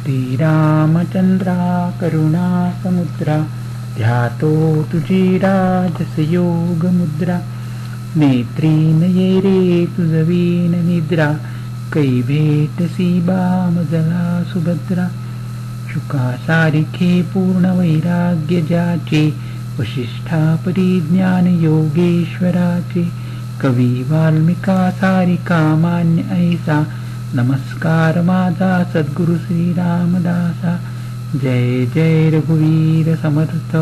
श्रीरामचंद्रा करुणा समुद्रा ध्यातो तुझी राजस योग मुद्रा नेत्री नये रे तुझवीन निद्रा कै भेटसी बामजला सुभद्रा शुका सारिखे पूर्ण वैराग्य ज्याचे वशिष्ठा परिज्ञान योगेश्वराचे कवी वाल्मिका सारिका मान्य ऐसा नमस्कार माझा सद्गुरु श्रीरामदासा जय जय रघुवीर समर्थ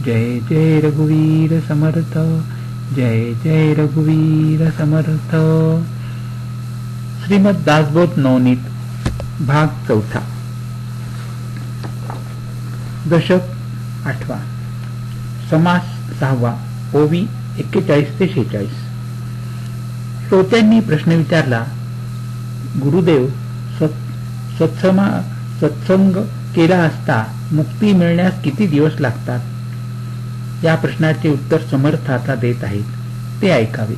जय जय रघुवीर समर्थ जय जय रघुवीर समर्थ. श्रीमद दासबोध नवनीत भाग 4 दशक 8 समास 6 ओवी 41 ते 46. श्रोत्यांनी प्रश्न विचारला, गुरुदेव, सत्संग केला असता मुक्ती मिळण्यास किती दिवस लागतात? या प्रश्नाचे उत्तर समर्थ आता देत आहेत, ते ऐकावे.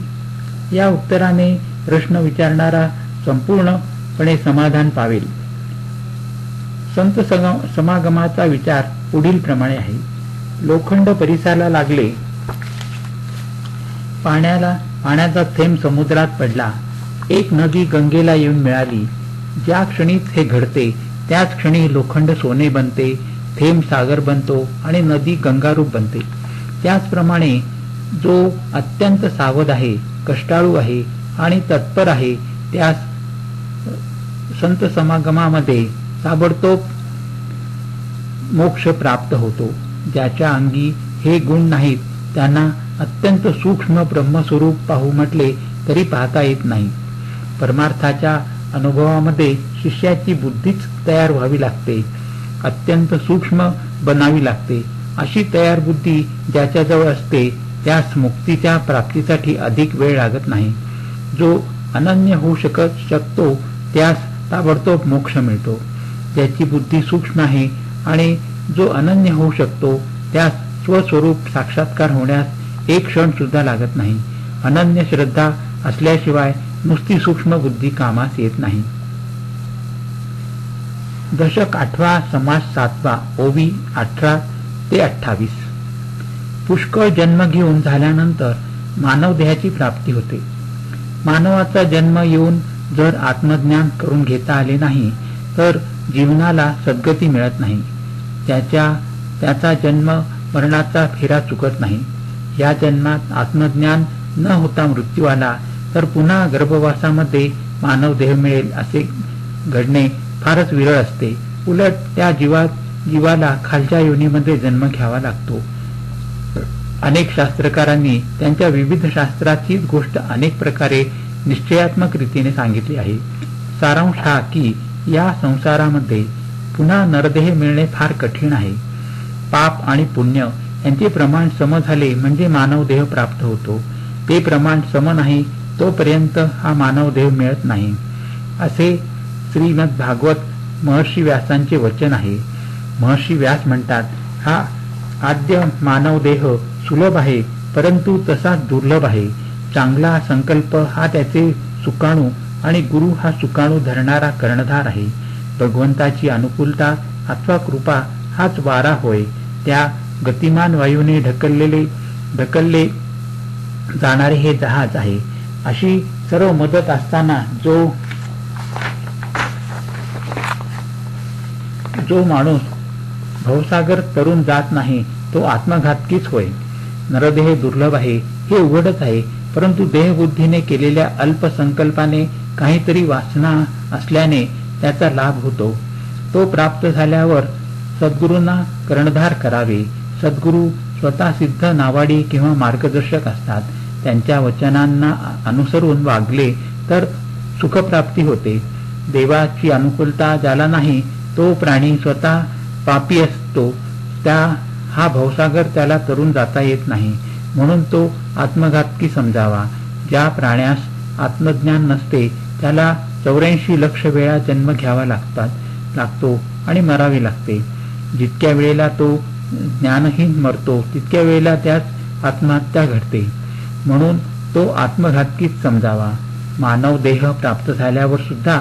या उत्तराने प्रश्न विचारणारा संपूर्णपणे समाधान पावेल. संत समागमाचा विचार पुढील प्रमाणे आहे. लोखंड परिसाला लागले, पाण्याचा थेंब समुद्रात पडला, एक नदी गंगेला येऊन मिळाली. ज्या क्षणीच हे घडते त्याच क्षणी लोखंड सोने बनते, थेंब सागर बनतो आणि नदी गंगारूप बनते. त्याचप्रमाणे जो अत्यंत सावध आहे, कष्टाळू आहे आणि तत्पर आहे त्यास संत समागमामध्ये ताबडतोब मोक्ष प्राप्त होतो. ज्याच्या अंगी हे गुण नाहीत त्यांना अत्यंत सूक्ष्म ब्रह्मस्वरूप पाहू म्हटले तरी पाहता येत नाही. परमार्थाच्या अनुभवामध्ये शिष्याची बुद्धीच तयार व्हावी लागते, अत्यंत सूक्ष्म बनावी लागते. अशी तयार बुद्धी ज्याच्याजवळ असते त्यास मुक्तीच्या प्राप्तीसाठी अधिक वेळ लागत नाही. जो अनन्य होऊ शकतो त्यास ताबडतोब मोक्ष मिळतो. ज्याची बुद्धी सूक्ष्म आहे आणि जो अनन्य होऊ शकतो त्यास स्वस्वरूप साक्षात्कार होण्यास एक क्षण सुद्धा लागत नाही. अनन्य श्रद्धा असल्याशिवाय नुसती सूक्ष्म बुद्धी कामास येत नाही. दशक 8 समास 7 ओवी 18 ते 28. पुष्कळ जन्म घेऊन झाल्यानंतर मानव देहाची प्राप्ती होते. मानवाचा जन्म येऊन जर आत्मज्ञान करून घेता आले नाही तर जीवनाला सद्गती मिळत नाही. त्याचा जन्म मरणाचा फेरा चुकत नाही. या जन्मात आत्मज्ञान न होता मृत्यू आला तर पुन्हा गर्भवासामध्ये मानव देह मिळेल असे घडणे फारच विरळ असते. उलट त्या जीवाला खालच्या योनीमध्ये जन्म घ्यावा लागतो. अनेक शास्त्रकारांनी त्यांच्या विविध शास्त्रात हीच गोष्ट अनेक प्रकारे निश्चयात्मक रीतीने सांगितली आहे. सारांश हा की या संसारामध्ये पुन्हा नरदेह मिळणे फार कठीण आहे. पाप आणि पुण्य यांचे प्रमाण सम झाले म्हणजे मानव देह प्राप्त होतो. ते प्रमाण सम नाही तोपर्यंत हा मानव देह मिळत नाही असे श्रीमद भागवत महर्षी व्यासांचे वचन आहे. महर्षी व्यास म्हणतात, हा आद्य मानव देह सुलभ आहे परंतु तसाच दुर्लभ आहे. चांगला संकल्प हा त्याचे सुकाणू आणि गुरु हा सुकाणू धरणारा कर्णधार आहे. भगवंताची अनुकूलता अथवा कृपा हाच वारा होय. त्या गतिमान वायूने ढकलले जाणारे हे जहाज आहे. अशी सर्व मदत असताना जो माणूस भवसागर तरून जात नाही तो आत्मघातकीच होय. नरदेह दुर्लभ आहे हे उघडच आहे, परंतु देहबुद्धीने केलेल्या अल्प संकल्पाने काहीतरी वासना असल्याने त्याचा लाभ होतो. तो प्राप्त झाल्यावर सद्गुरूंना कर्णधार करावे. सद्गुरू स्वतः सिद्ध नावाडी किंवा मार्गदर्शक असतात. त्यांच्या वचनांना अनुसरून वागले तर सुखप्राप्ती होते. देवाची अनुकूलता ज्याला नाही तो प्राणी स्वतः पापी असतो. हा भवसागर त्याला तरून जाता येत नाही, म्हणून तो आत्मघातकी समजावा. ज्या प्राण्यास आत्मज्ञान नसते त्याला 84 लक्ष वेळा जन्म घ्यावा लागतो आणि मरावे लागते. जितक्या वेळेला तो ज्ञानहीन मरतो तितक्या वेळेला त्यास आत्महत्या घडते, म्हणून तो आत्मघातकीच समजावा. मानव देह प्राप्त झाल्यावर सुद्धा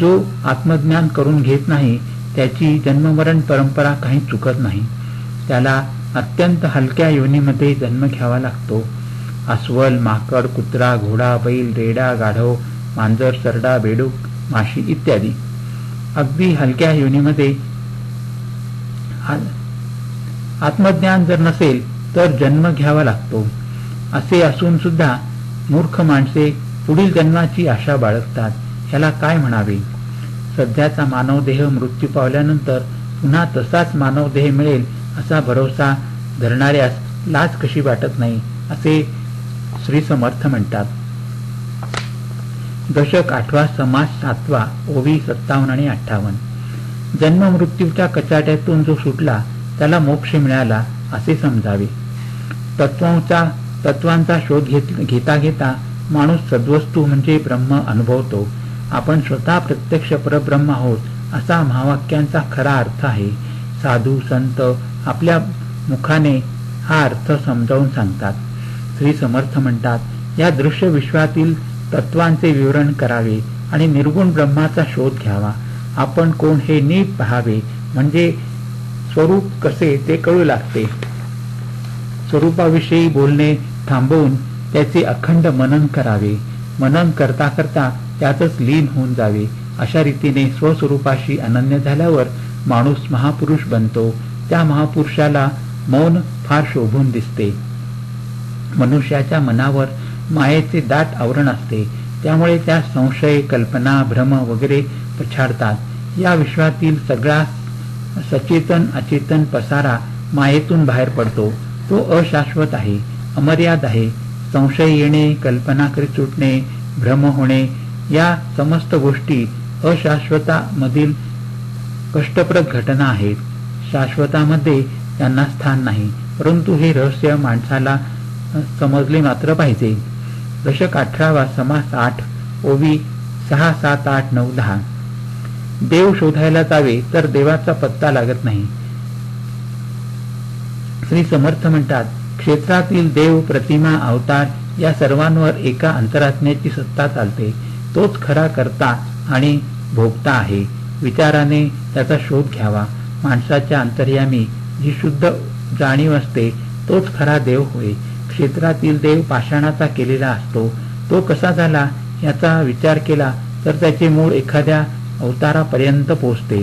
जो आत्मज्ञान करून घेत नाही त्याची जन्ममरण परंपरा काही चुकत नाही. त्याला अत्यंत हलक्या योनीमध्ये जन्म घ्यावा लागतो. अस्वल, माकड, कुत्रा, घोडा, बैल, रेडा, गाढव, मांजर, सरडा, बेडूक, माशी इत्यादी अगदी हलक्या योनीमध्ये. आत्मज्ञान जर नसेल तर जन्म घ्यावा लागतो. असे असून सुद्धा मूर्ख माणसे पुढील जन्माची आशा बाळगतात. ह्याला काय म्हणावे? सध्याचा मानवदेह मृत्यू पावल्यानंतर पुन्हा तसाच मानवदेह मिळेल असा भरोसा धरणाऱ्यास लाज कशी वाटत नाही, असे श्री समर्थ म्हणतात. दशक 8, समास 7, ओवी 57 आणि 58. जन्म मृत्यूच्या कचाट्यातून जो सुटला त्याला मोक्ष मिळाला असे समजावे. तत्वांचा शोध घेता घेता माणूस सद्वस्तू म्हणजे ब्रह्म अनुभवतो. आपण स्वतः प्रत्यक्ष परब्रह्म आहोत असा महावाक्यांचा खरा अर्थ आहे. साधू संत आपल्या मुखाने हा अर्थ समजावून सांगतात. श्री समर्थ म्हणतात, या दृश्य विश्वातील तत्वांचे विवरण करावे आणि निर्गुण ब्रह्माचा शोध घ्यावा. आपण कोण हे नीट पहावे, म्हणजे स्वरूप कसे ते कळू लागते. स्वरूपाविषयी बोलणे थांबवून त्याचे अखंड मनन करावे. मनन करता करता त्यातच लीन होऊन जावे. अशा रीतीने स्वस्वरूपाशी अनन्य झाल्यावर माणूस महापुरुष बनतो. त्या महापुरुषाला मौन फार शोभून दिसते. मनुष्याच्या मनावर मायेचे दाट आवरण असते, त्यामुळे त्या संशय, कल्पना, भ्रम वगैरे पछाडतात. या विश्वातील सगळा सचेतन अचेतन पसारा मायेतून बाहेर पडतो. तो अशाश्वत आहे, अमर्याद आहे. संशय येणे, कल्पना करीत सुटणे, भ्रम होणे या समस्त गोष्टी अशाश्वतामधील कष्टप्रद घटना आहेत. शाश्वतामध्ये त्यांना स्थान नाही. परंतु हे रहस्य माणसाला समजले मात्र पाहिजे. दशक 18, समास 8, ओवी 6, 7, 8, 9, 10. देव शोधायला जावे तर देवाचा पत्ता लागत नाही. श्री समर्थ म्हणतात, क्षेत्रातील देव, प्रतिमा, अवतार या सर्वांवर एका अंतरात्म्याची सत्ता चालते. तोच खरा करता आणि भोगता आहे. विचाराने त्याचा शोध घ्यावा. माणसाच्या अंतर्यामी जी शुद्ध जाणीव असते तोच खरा देव होय. क्षेत्रातील देव पाषाणाचा केलेला असतो. तो कसा झाला याचा विचार केला तर त्याचे मूळ एखाद्या अवतारापर्यंत पोचते.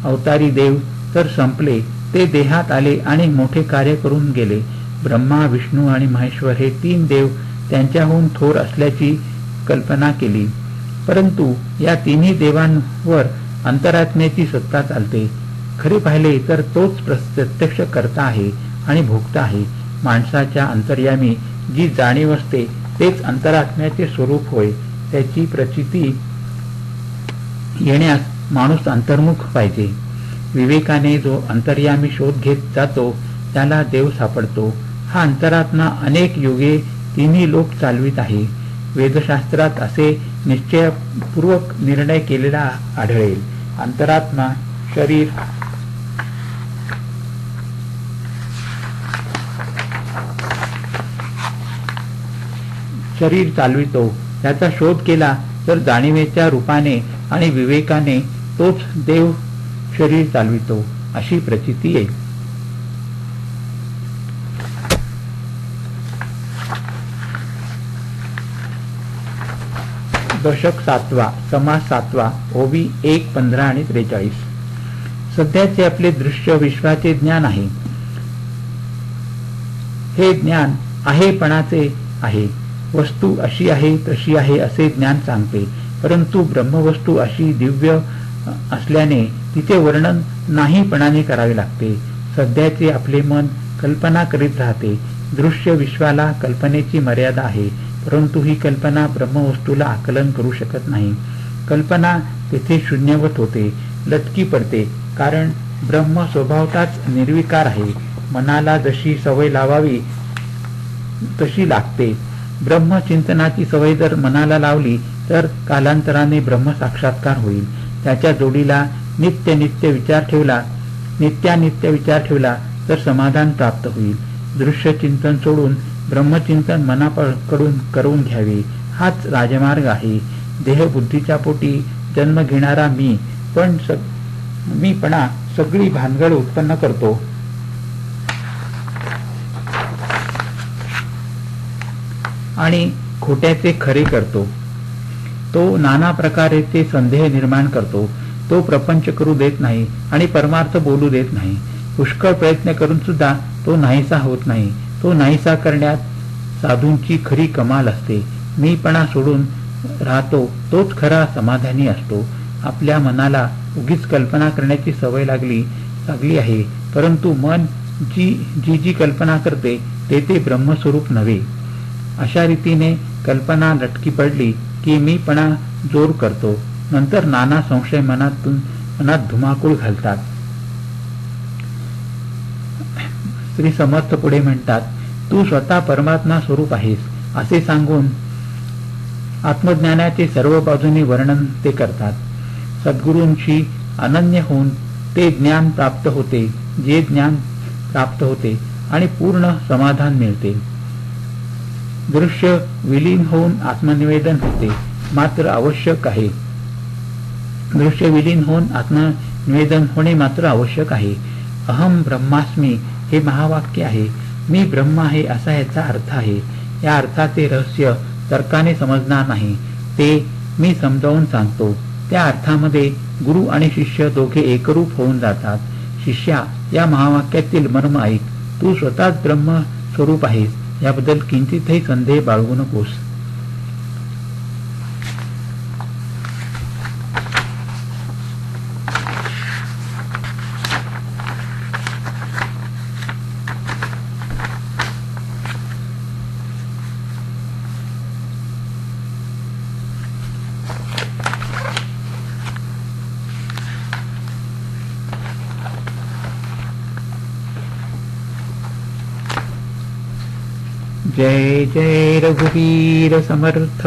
अवतारी देव तर संपले, ते देहात आले आणि मोठे कार्य करून गेले. ब्रह्मा, विष्णू आणि महेश्वर हे 3 देव त्यांच्याहून थोर असल्याची कल्पना केली. परंतु या तिन्ही देवांवर अंतरात्म्याची सत्ता चालते. खरे पाहिले तर तोच प्रत्यक्ष करता आहे आणि भोगता आहे. माणसाच्या अंतर्यामी जी जाणीव असते तेच अंतरात्म्याचे स्वरूप होय. त्याची प्रचिती येण्यास माणूस अंतर्मुख पाहिजे. विवेकाने जो अंतर्यामी शोध घेत जातो त्याला देव सापडतो. हा अंतरात्मा अनेक युगे तिन्ही लोक चालवित आहे. वेदशास्त्रात असे निश्चयपूर्वक निर्णय केलेला आढळेल. अंतरात्मा शरीर चालवितो. त्याचा शोध केला तर जाणीवेच्या रूपाने आणि विवेकाने तोच देव शरीर चालवितो अशी प्रचिती येईल. दशक 7, समास 7, ओवी 1, 15 आणि 43. सध्याचे आपले दृश्य विश्वाचे ज्ञान आहे. हे ज्ञान आहेपणाचे आहे. वस्तू अशी आहे तशी आहे असे ज्ञान सांगते. परंतु ब्रह्मवस्तू अशी दिव्य असल्याने तिचे वर्णन नाहीपणाने करावे लागते. सध्याचे आपले मन कल्पना करीत राहते. दृश्य विश्वाला कल्पनेची मर्यादा आहे, परंतु ही कल्पना ब्रह्मवस्तूला आकलन करू शकत नाही. कल्पना तेथे शून्यवत होते, लटकी पडते, कारण ब्रह्म स्वभावताच निर्विकार आहे. मनाला जशी सवय लावावी तशी लागते. ब्रह्मचिंतनाची सवय जर मनाला लावली तर कालांतराने ब्रह्म साक्षात्कार होईल. त्याच्या जोडीला नित्यानित्य विचार ठेवला तर समाधान प्राप्त होईल. दृश्य चिंतन सोडून ब्रह्मचिंतन मनाकडून करून घ्यावे, हाच राजमार्ग आहे. देहबुद्धीच्या पोटी जन्म घेणारा मी, पण मीपणा सगळी भानगड उत्पन्न करतो आणि खोट्याचे खरे करतो. तो नाना प्रकारेचे संदेह निर्माण करतो. तो प्रपंच करू देत नाही आणि परमार्थ बोलू देत नाही. पुष्कळ प्रयत्न करून सुद्धा तो नाहीसा होत नाही. तो नाहीसा करण्यात साधूंची खरी कमाल असते. मीपणा सोडून राहतो तोच खरा समाधानी असतो. आपल्या मनाला उगीच कल्पना करण्याची सवय लागली आहे, परंतु मन जी कल्पना करते ते ब्रह्मस्वरूप नव्हे. अशा रीतीने कल्पना लटकी पडली की मीपणा जोर करतो. नंतर नाना संशय मनात धुमाकूळ घालतात. श्री समर्थ पुढे म्हणतात, तू स्वतः परमात्मा स्वरूप आहेस असे सांगून आत्मज्ञानाचे सर्व बाजूने वर्णन ते करतात. सद्गुरूंशी अनन्य होऊन ते ज्ञान प्राप्त होते. जे ज्ञान प्राप्त होते आणि पूर्ण समाधान मिळते. दृश्य विलीन होऊन आत्मनिवेदन होते मात्र आवश्यक आहे. दृश्य विलीन होऊन आत्मनिवेदन होणे मात्र आवश्यक आहे. अहम ब्रह्मास्मी हे महावाक्य आहे. मी ब्रह्म आहे असा याचा अर्थ आहे. या अर्थाचे रहस्य तर्काने समजणार नाही, ते मी समजावून सांगतो. त्या अर्थामध्ये गुरु आणि शिष्य दोघे एकरूप होऊन जातात. शिष्या, या महावाक्यातील मर्म ऐक. तू स्वतःच ब्रह्म स्वरूप आहेस याबद्दल किंचितही संदेह बाळगू नकोस. जय जय रघुवीर समर्थ.